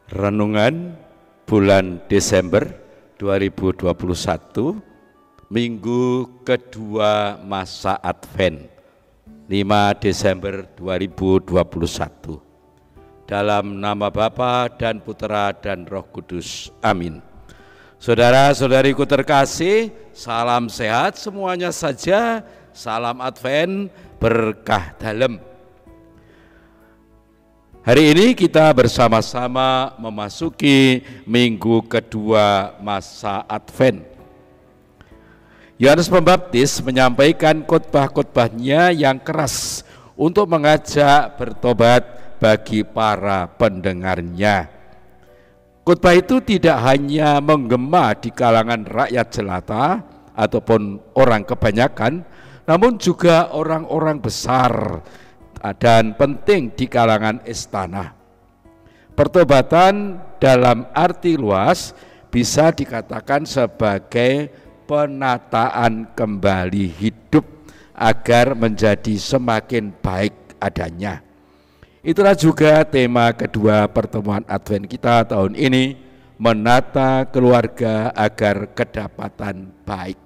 Renungan bulan Desember 2021, minggu kedua masa Advent, 5 Desember 2021. Dalam nama Bapa dan Putera dan Roh Kudus. Amin. Saudara-saudariku terkasih, salam sehat semuanya saja, salam Advent, berkah dalem. Hari ini kita bersama-sama memasuki minggu kedua masa Advent. Yohanes Pembaptis menyampaikan khotbah-khotbahnya yang keras untuk mengajak bertobat bagi para pendengarnya. Khotbah itu tidak hanya menggema di kalangan rakyat jelata ataupun orang kebanyakan, namun juga orang-orang besar dan penting di kalangan istana. Pertobatan dalam arti luas bisa dikatakan sebagai penataan kembali hidup agar menjadi semakin baik adanya. Itulah juga tema kedua pertemuan Advent kita tahun ini, menata keluarga agar kedapatan baik.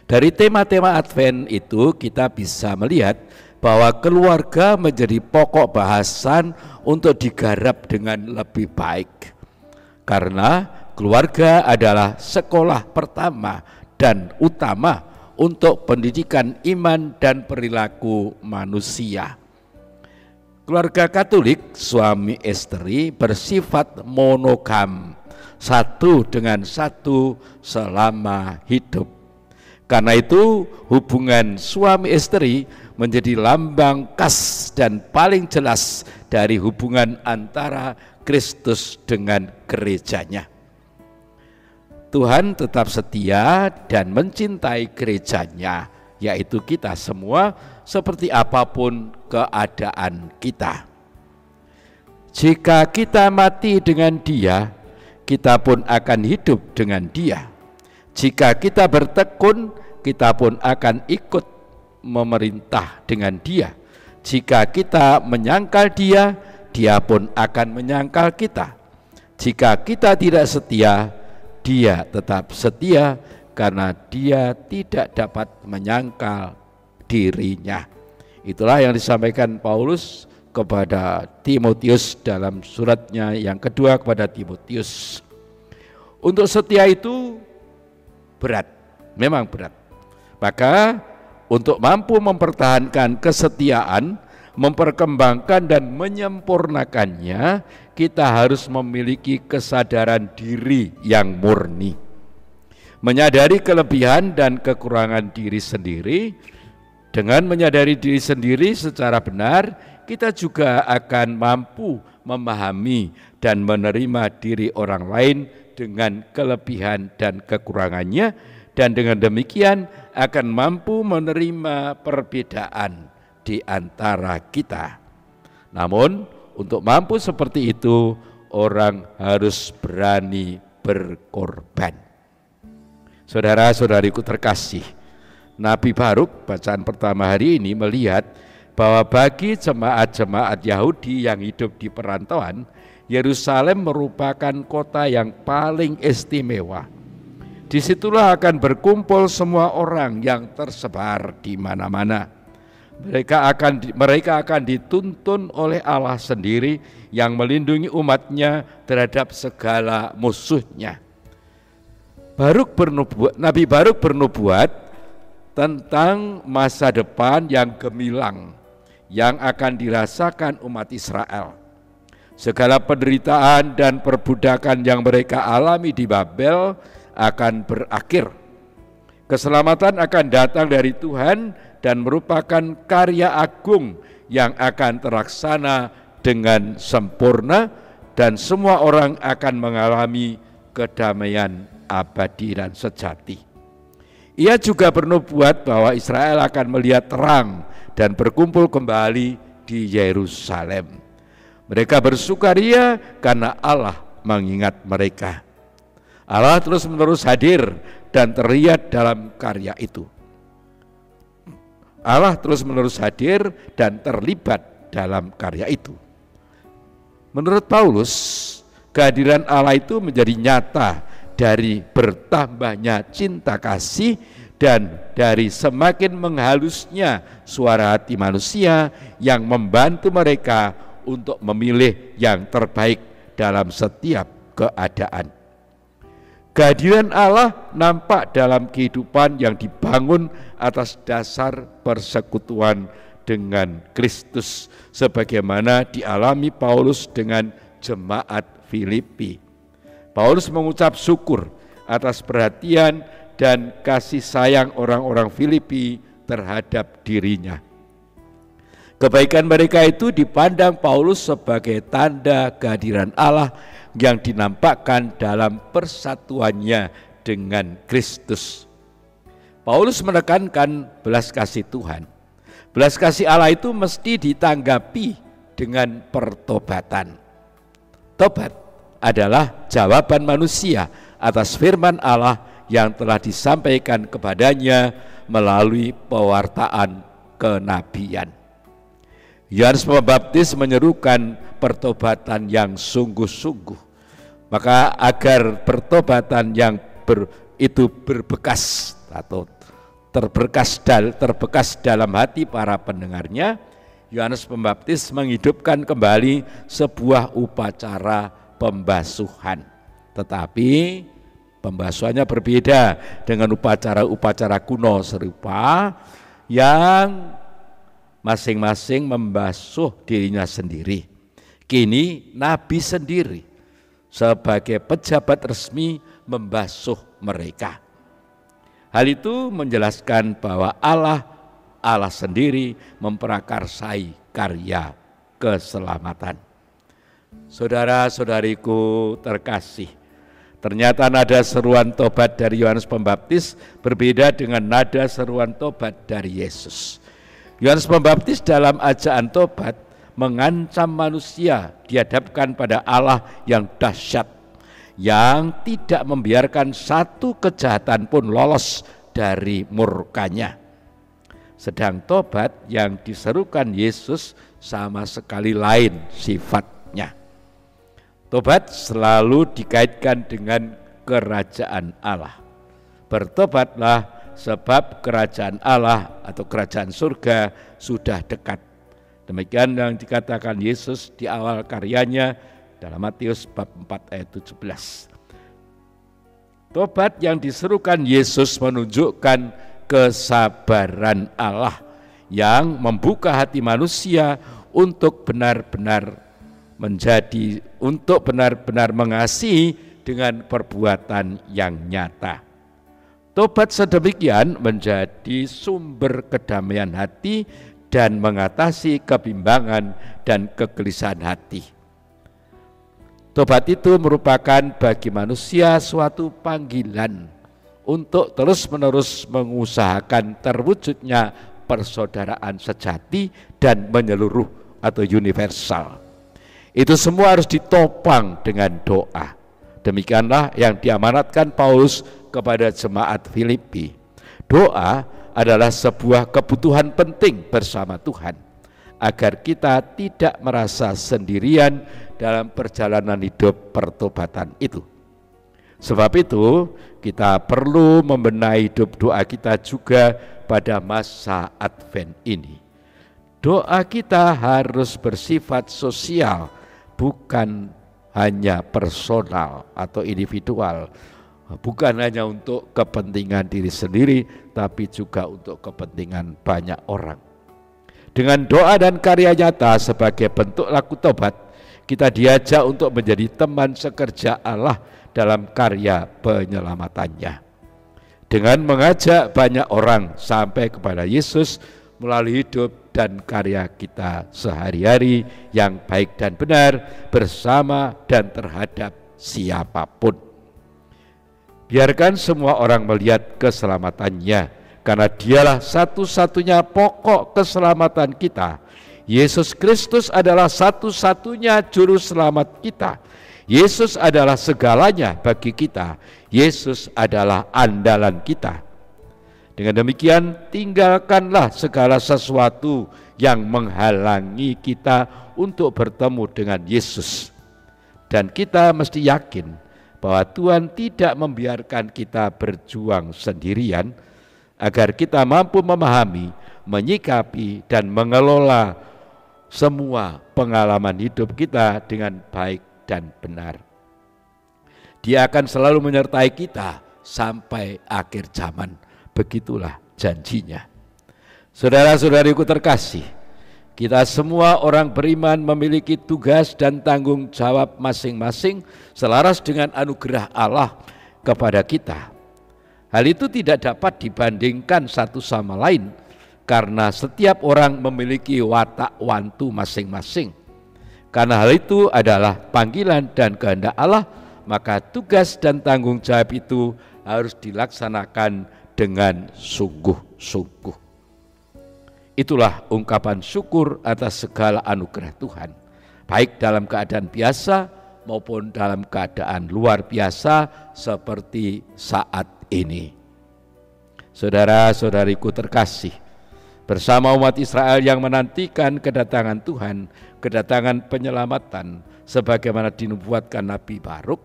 Dari tema-tema Advent itu kita bisa melihat bahwa keluarga menjadi pokok bahasan untuk digarap dengan lebih baik. Karena keluarga adalah sekolah pertama dan utama untuk pendidikan iman dan perilaku manusia. Keluarga Katolik, suami istri bersifat monogam, satu dengan satu selama hidup. Karena itu hubungan suami istri menjadi lambang khas dan paling jelas dari hubungan antara Kristus dengan gerejanya. Tuhan tetap setia dan mencintai gerejanya, yaitu kita semua, seperti apapun keadaan kita. Jika kita mati dengan Dia, kita pun akan hidup dengan Dia. Jika kita bertekun, kita pun akan ikut memerintah dengan Dia. Jika kita menyangkal Dia, Dia pun akan menyangkal kita. Jika kita tidak setia, Dia tetap setia karena Dia tidak dapat menyangkal dirinya. Itulah yang disampaikan Paulus kepada Timotius dalam suratnya yang kedua kepada Timotius. Untuk setia itu berat, memang berat. Maka untuk mampu mempertahankan kesetiaan, memperkembangkan dan menyempurnakannya, kita harus memiliki kesadaran diri yang murni. Menyadari kelebihan dan kekurangan diri sendiri. Dengan menyadari diri sendiri secara benar, kita juga akan mampu memahami dan menerima diri orang lain dengan kelebihan dan kekurangannya, dan dengan demikian akan mampu menerima perbedaan di antara kita. Namun untuk mampu seperti itu, orang harus berani berkorban. Saudara-saudariku terkasih, Nabi Baruk bacaan pertama hari ini melihat bahwa bagi jemaat-jemaat Yahudi yang hidup di perantauan, Yerusalem merupakan kota yang paling istimewa. Disitulah akan berkumpul semua orang yang tersebar di mana-mana. Mereka akan dituntun oleh Allah sendiri yang melindungi umatnya terhadap segala musuhnya. Nabi Baruk bernubuat tentang masa depan yang gemilang yang akan dirasakan umat Israel. Segala penderitaan dan perbudakan yang mereka alami di Babel akan berakhir. Keselamatan akan datang dari Tuhan dan merupakan karya agung yang akan terlaksana dengan sempurna, dan semua orang akan mengalami kedamaian abadi dan sejati. Ia juga bernubuat bahwa Israel akan melihat terang dan berkumpul kembali di Yerusalem. Mereka bersukaria karena Allah mengingat mereka. Allah terus-menerus hadir dan terlihat dalam karya itu. Allah terus-menerus hadir dan terlibat dalam karya itu. Menurut Paulus, kehadiran Allah itu menjadi nyata dari bertambahnya cinta kasih dan dari semakin menghalusnya suara hati manusia yang membantu mereka untuk memilih yang terbaik dalam setiap keadaan. Kehadiran Allah nampak dalam kehidupan yang dibangun atas dasar persekutuan dengan Kristus, sebagaimana dialami Paulus dengan jemaat Filipi. Paulus mengucap syukur atas perhatian dan kasih sayang orang-orang Filipi terhadap dirinya. Kebaikan mereka itu dipandang Paulus sebagai tanda kehadiran Allah yang dinampakkan dalam persatuannya dengan Kristus. Paulus menekankan belas kasih Tuhan. Belas kasih Allah itu mesti ditanggapi dengan pertobatan. Tobat adalah jawaban manusia atas firman Allah yang telah disampaikan kepadanya melalui pewartaan kenabian. Yohanes Pembaptis menyerukan pertobatan yang sungguh-sungguh. Maka agar pertobatan yang itu berbekas atau terbekas dalam hati para pendengarnya, Yohanes Pembaptis menghidupkan kembali sebuah upacara pembasuhan. Tetapi pembasuhannya berbeda dengan upacara-upacara kuno serupa yang masing-masing membasuh dirinya sendiri. Kini Nabi sendiri sebagai pejabat resmi membasuh mereka. Hal itu menjelaskan bahwa Allah sendiri memprakarsai karya keselamatan. Saudara-saudariku terkasih, ternyata nada seruan tobat dari Yohanes Pembaptis berbeda dengan nada seruan tobat dari Yesus. Yohanes Pembaptis dalam ajakan tobat mengancam manusia dihadapkan pada Allah yang dahsyat, yang tidak membiarkan satu kejahatan pun lolos dari murkanya. Sedang tobat yang diserukan Yesus sama sekali lain sifatnya. Tobat selalu dikaitkan dengan kerajaan Allah. Bertobatlah sebab kerajaan Allah atau kerajaan surga sudah dekat. Demikian yang dikatakan Yesus di awal karyanya dalam Matius bab 4 ayat 17. Tobat yang diserukan Yesus menunjukkan kesabaran Allah yang membuka hati manusia untuk benar-benar mengasihi dengan perbuatan yang nyata. Tobat sedemikian menjadi sumber kedamaian hati dan mengatasi kebimbangan dan kegelisahan hati. Tobat itu merupakan bagi manusia suatu panggilan untuk terus-menerus mengusahakan terwujudnya persaudaraan sejati dan menyeluruh atau universal. Itu semua harus ditopang dengan doa. Demikianlah yang diamanatkan Paulus kepada jemaat Filipi. Doa adalah sebuah kebutuhan penting bersama Tuhan, agar kita tidak merasa sendirian dalam perjalanan hidup pertobatan itu. Sebab itu kita perlu membenahi hidup doa kita juga pada masa Advent ini. Doa kita harus bersifat sosial, bukan hanya personal atau individual, bukan hanya untuk kepentingan diri sendiri, tapi juga untuk kepentingan banyak orang. Dengan doa dan karya nyata sebagai bentuk laku tobat, kita diajak untuk menjadi teman sekerja Allah dalam karya penyelamatannya. Dengan mengajak banyak orang sampai kepada Yesus melalui hidup dan karya kita sehari-hari yang baik dan benar bersama dan terhadap siapapun. Biarkan semua orang melihat keselamatannya, karena dialah satu-satunya pokok keselamatan kita. Yesus Kristus adalah satu-satunya juru selamat kita. Yesus adalah segalanya bagi kita. Yesus adalah andalan kita. Dengan demikian, tinggalkanlah segala sesuatu yang menghalangi kita untuk bertemu dengan Yesus. Dan kita mesti yakin bahwa Tuhan tidak membiarkan kita berjuang sendirian, agar kita mampu memahami, menyikapi, dan mengelola semua pengalaman hidup kita dengan baik dan benar. Dia akan selalu menyertai kita sampai akhir zaman. Begitulah janjinya. Saudara-saudariku terkasih, kita semua orang beriman memiliki tugas dan tanggung jawab masing-masing selaras dengan anugerah Allah kepada kita. Hal itu tidak dapat dibandingkan satu sama lain, karena setiap orang memiliki watak wantu masing-masing. Karena hal itu adalah panggilan dan kehendak Allah, maka tugas dan tanggung jawab itu harus dilaksanakan dengan sungguh-sungguh. Itulah ungkapan syukur atas segala anugerah Tuhan, baik dalam keadaan biasa maupun dalam keadaan luar biasa seperti saat ini. Saudara-saudariku terkasih, bersama umat Israel yang menantikan kedatangan Tuhan, kedatangan penyelamatan sebagaimana dinubuatkan Nabi Baruk,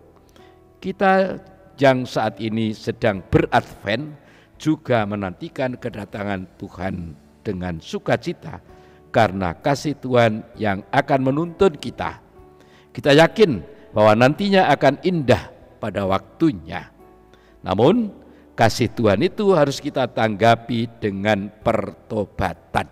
kita yang saat ini sedang beradvent juga menantikan kedatangan Tuhan dengan sukacita karena kasih Tuhan yang akan menuntun kita. Kita yakin bahwa nantinya akan indah pada waktunya. Namun kasih Tuhan itu harus kita tanggapi dengan pertobatan.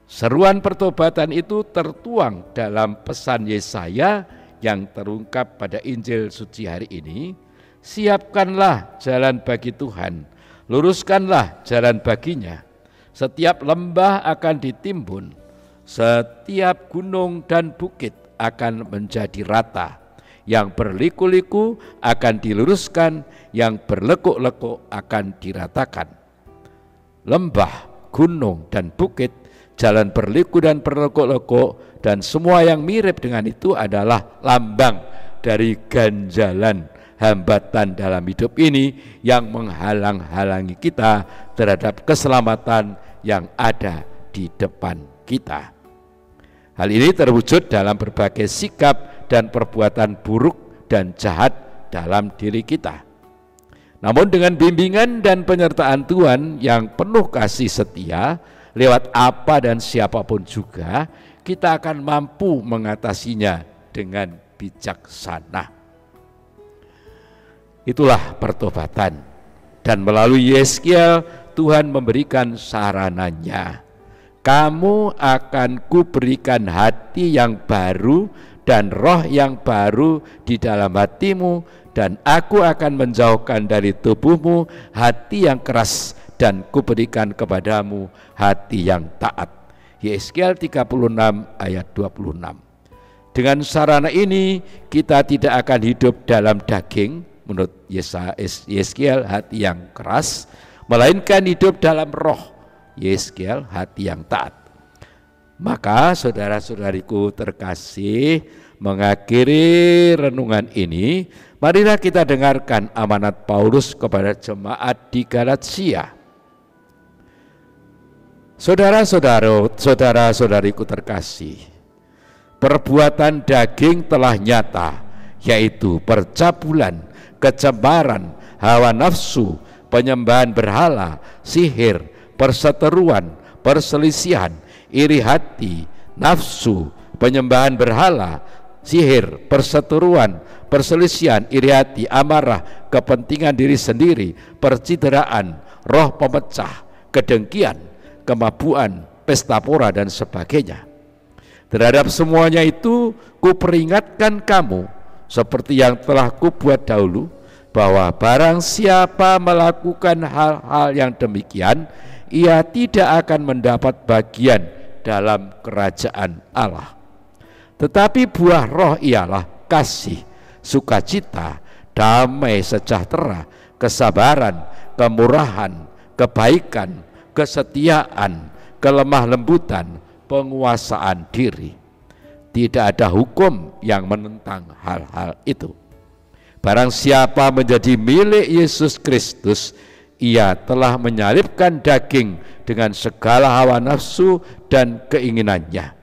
Seruan pertobatan itu tertuang dalam pesan Yesaya yang terungkap pada Injil suci hari ini. Siapkanlah jalan bagi Tuhan, luruskanlah jalan baginya. Setiap lembah akan ditimbun, setiap gunung dan bukit akan menjadi rata. Yang berliku-liku akan diluruskan, yang berlekuk-lekuk akan diratakan. Lembah, gunung dan bukit, jalan berliku dan berlekuk-lekuk, dan semua yang mirip dengan itu adalah lambang dari ganjalan hambatan dalam hidup ini yang menghalang-halangi kita terhadap keselamatan yang ada di depan kita. Hal ini terwujud dalam berbagai sikap dan perbuatan buruk dan jahat dalam diri kita. Namun dengan bimbingan dan penyertaan Tuhan yang penuh kasih setia, lewat apa dan siapapun juga, kita akan mampu mengatasinya dengan bijaksana. Itulah pertobatan, dan melalui Yeskiel Tuhan memberikan sarananya. Kamu akan kuberikan hati yang baru dan roh yang baru di dalam hatimu, dan aku akan menjauhkan dari tubuhmu hati yang keras, dan kuberikan kepadamu hati yang taat. Yeskiel 36 ayat 26. Dengan sarana ini kita tidak akan hidup dalam daging, menurut Yeskiel hati yang keras, melainkan hidup dalam roh, Yeskiel hati yang taat. Maka saudara-saudariku terkasih, mengakhiri renungan ini, marilah kita dengarkan amanat Paulus kepada jemaat di Galatia. Saudara-saudariku terkasih, perbuatan daging telah nyata, yaitu percabulan, kecembaran, hawa nafsu, penyembahan berhala, sihir, perseteruan, perselisihan, iri hati, nafsu, penyembahan berhala, sihir, perseteruan, perselisihan, iri hati, amarah, kepentingan diri sendiri, percideraan, roh pemecah, kedengkian, kemabuan, pesta pora dan sebagainya. Terhadap semuanya itu kuperingatkan kamu, seperti yang telah kubuat dahulu, bahwa barang siapa melakukan hal-hal yang demikian, ia tidak akan mendapat bagian dalam kerajaan Allah. Tetapi buah roh ialah kasih, sukacita, damai sejahtera, kesabaran, kemurahan, kebaikan, kesetiaan, kelemah lembutan, penguasaan diri. Tidak ada hukum yang menentang hal-hal itu. Barang siapa menjadi milik Yesus Kristus, Ia telah menyalibkan daging dengan segala hawa nafsu dan keinginannya.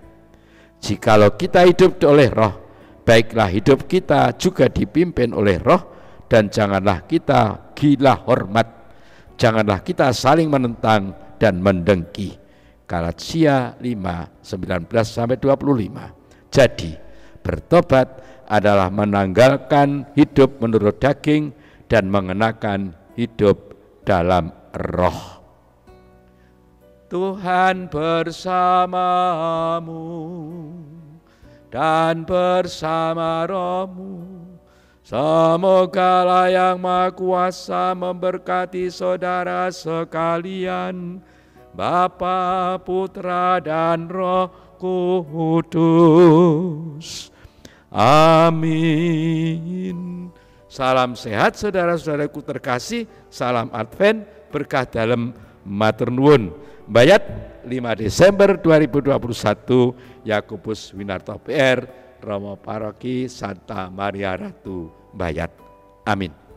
Jikalau kita hidup oleh roh, baiklah hidup kita juga dipimpin oleh roh, dan janganlah kita gila hormat, janganlah kita saling menentang dan mendengki. Galatia 5:19-25. Jadi bertobat adalah menanggalkan hidup menurut daging dan mengenakan hidup dalam roh. Tuhan bersamamu dan bersama rohmu. Semoga Allah yang Maha Kuasa memberkati saudara sekalian, Bapa, Putra, dan Roh Kudus. Amin. Salam sehat saudara-saudaraku terkasih, salam Advent, berkah dalam matur nuwun. Bayat 5 Desember 2021, Yakobus Winarto PR, Romo Paroki Santa Maria Ratu Bayat. Amin.